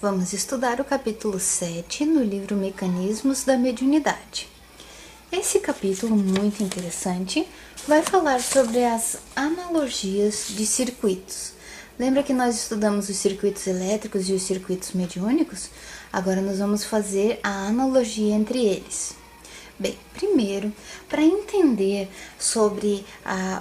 Vamos estudar o capítulo 7 no livro Mecanismos da Mediunidade. Esse capítulo, muito interessante, vai falar sobre as analogias de circuitos. Lembra que nós estudamos os circuitos elétricos e os circuitos mediúnicos? Agora nós vamos fazer a analogia entre eles. Bem, primeiro, para entender sobre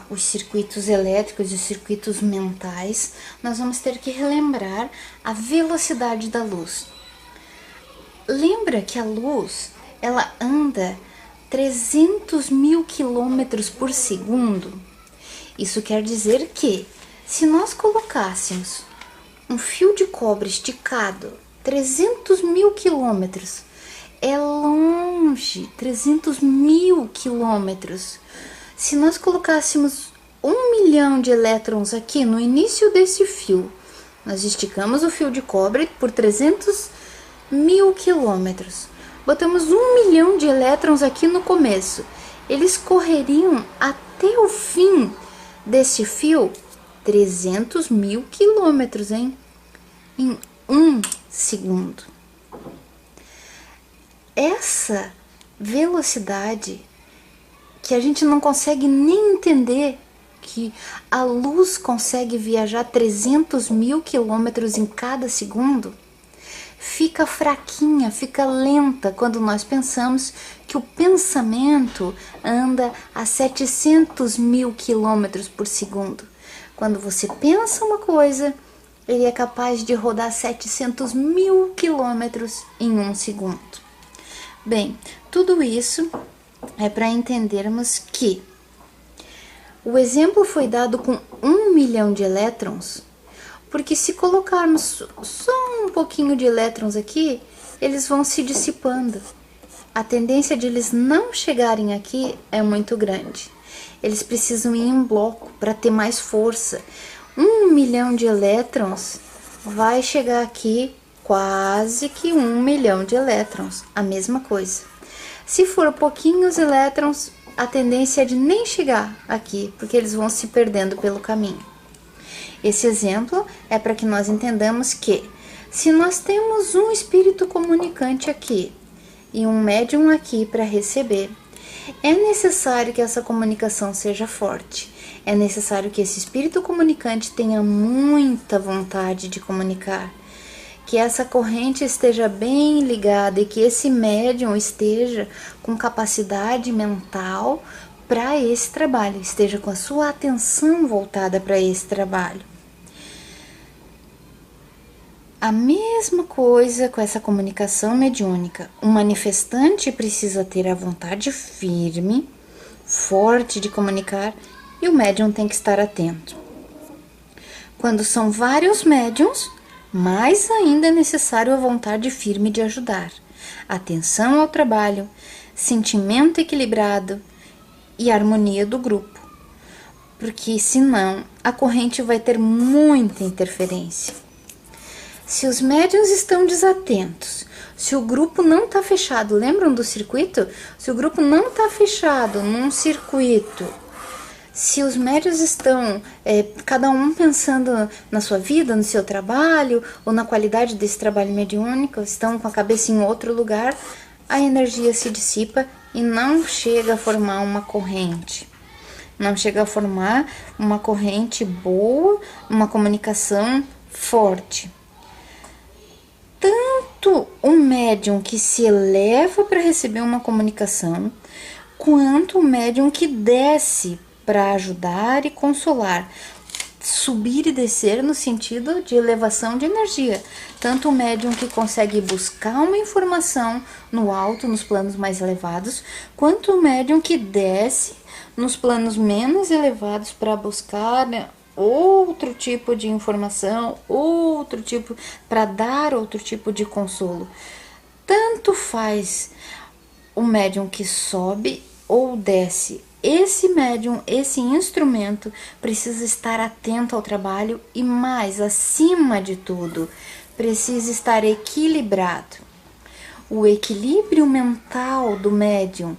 os circuitos elétricos e os circuitos mentais, nós vamos ter que relembrar a velocidade da luz. Lembra que a luz, ela anda 300 mil quilômetros por segundo? Isso quer dizer que, se nós colocássemos um fio de cobre esticado 300 mil quilômetros, é longe, 300 mil quilômetros. Se nós colocássemos 1 milhão de elétrons aqui no início desse fio, nós esticamos o fio de cobre por 300 mil quilômetros. Botamos 1 milhão de elétrons aqui no começo. Eles correriam até o fim desse fio 300 mil quilômetros, hein? Em 1 segundo. Essa velocidade que a gente não consegue nem entender que a luz consegue viajar 300 mil quilômetros em cada segundo, fica fraquinha, fica lenta quando nós pensamos que o pensamento anda a 700 mil quilômetros por segundo. Quando você pensa uma coisa, ele é capaz de rodar 700 mil quilômetros em 1 segundo. Bem, tudo isso é para entendermos que o exemplo foi dado com 1 milhão de elétrons, porque se colocarmos só um pouquinho de elétrons aqui, eles vão se dissipando. A tendência de eles não chegarem aqui é muito grande. Eles precisam ir em bloco para ter mais força. 1 milhão de elétrons vai chegar aqui quase que 1 milhão de elétrons, a mesma coisa. Se for pouquinhos elétrons, a tendência é de nem chegar aqui, porque eles vão se perdendo pelo caminho. Esse exemplo é para que nós entendamos que, se nós temos um espírito comunicante aqui e um médium aqui para receber, é necessário que essa comunicação seja forte. É necessário que esse espírito comunicante tenha muita vontade de comunicar, que essa corrente esteja bem ligada e que esse médium esteja com capacidade mental para esse trabalho, esteja com a sua atenção voltada para esse trabalho. A mesma coisa com essa comunicação mediúnica. O manifestante precisa ter a vontade firme, forte de comunicar, e o médium tem que estar atento. Quando são vários médiums, mais ainda é necessário a vontade firme de ajudar, atenção ao trabalho, sentimento equilibrado e harmonia do grupo, porque senão a corrente vai ter muita interferência. Se os médiuns estão desatentos, se o grupo não está fechado, lembram do circuito? Se o grupo não está fechado num circuito, se os médiuns estão, cada um pensando na sua vida, no seu trabalho, ou na qualidade desse trabalho mediúnico, estão com a cabeça em outro lugar, a energia se dissipa e não chega a formar uma corrente. Não chega a formar uma corrente boa, uma comunicação forte. Tanto o médium que se eleva para receber uma comunicação, quanto o médium que desce para ajudar e consolar, subir e descer no sentido de elevação de energia. Tanto o médium que consegue buscar uma informação no alto, nos planos mais elevados, quanto o médium que desce nos planos menos elevados para buscar, outro tipo de informação, para dar outro tipo de consolo. Tanto faz o médium que sobe ou desce. Esse médium, esse instrumento, precisa estar atento ao trabalho e, mais acima de tudo, precisa estar equilibrado. O equilíbrio mental do médium,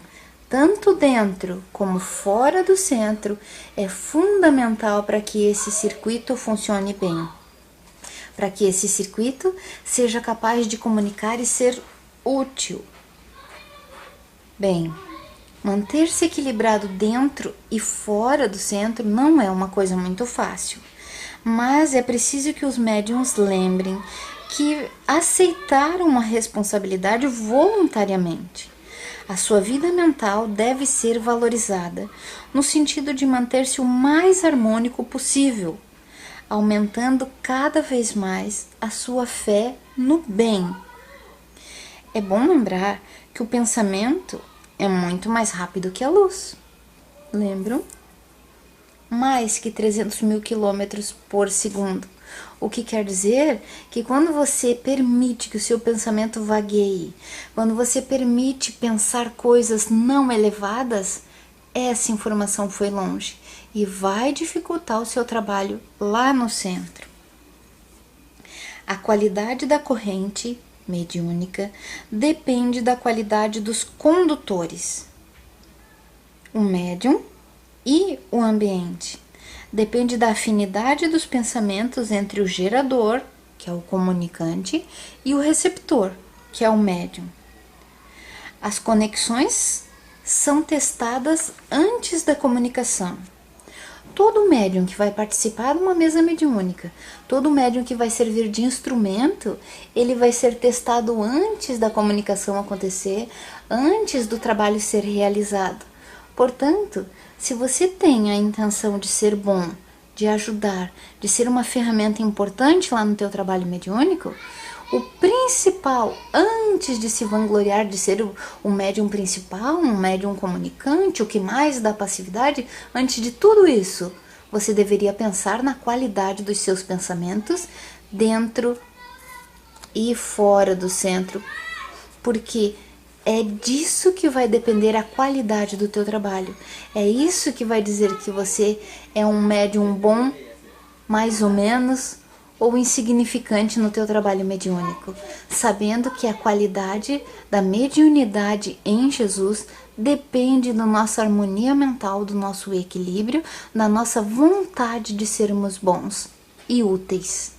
tanto dentro como fora do centro, é fundamental para que esse circuito funcione bem. para que esse circuito seja capaz de comunicar e ser útil. Bem, manter-se equilibrado dentro e fora do centro não é uma coisa muito fácil, mas é preciso que os médiuns lembrem que aceitaram uma responsabilidade voluntariamente. A sua vida mental deve ser valorizada, no sentido de manter-se o mais harmônico possível, aumentando cada vez mais a sua fé no bem. É bom lembrar que o pensamento é muito mais rápido que a luz. Lembram? Mais que 300 mil quilômetros por segundo. O que quer dizer que quando você permite que o seu pensamento vagueie, quando você permite pensar coisas não elevadas, essa informação foi longe e vai dificultar o seu trabalho lá no centro. A qualidade da corrente mediúnica depende da qualidade dos condutores, o médium e o ambiente. Depende da afinidade dos pensamentos entre o gerador, que é o comunicante, e o receptor, que é o médium. As conexões são testadas antes da comunicação. Todo médium que vai participar de uma mesa mediúnica, todo médium que vai servir de instrumento, ele vai ser testado antes da comunicação acontecer, antes do trabalho ser realizado. Portanto, se você tem a intenção de ser bom, de ajudar, de ser uma ferramenta importante lá no teu trabalho mediúnico, o principal, antes de se vangloriar de ser o médium principal, um médium comunicante, o que mais dá passividade, antes de tudo isso, você deveria pensar na qualidade dos seus pensamentos dentro e fora do centro, porque é disso que vai depender a qualidade do teu trabalho. É isso que vai dizer que você é um médium bom, mais ou menos, ou insignificante no teu trabalho mediúnico, sabendo que a qualidade da mediunidade em Jesus depende da nossa harmonia mental, do nosso equilíbrio, da nossa vontade de sermos bons e úteis.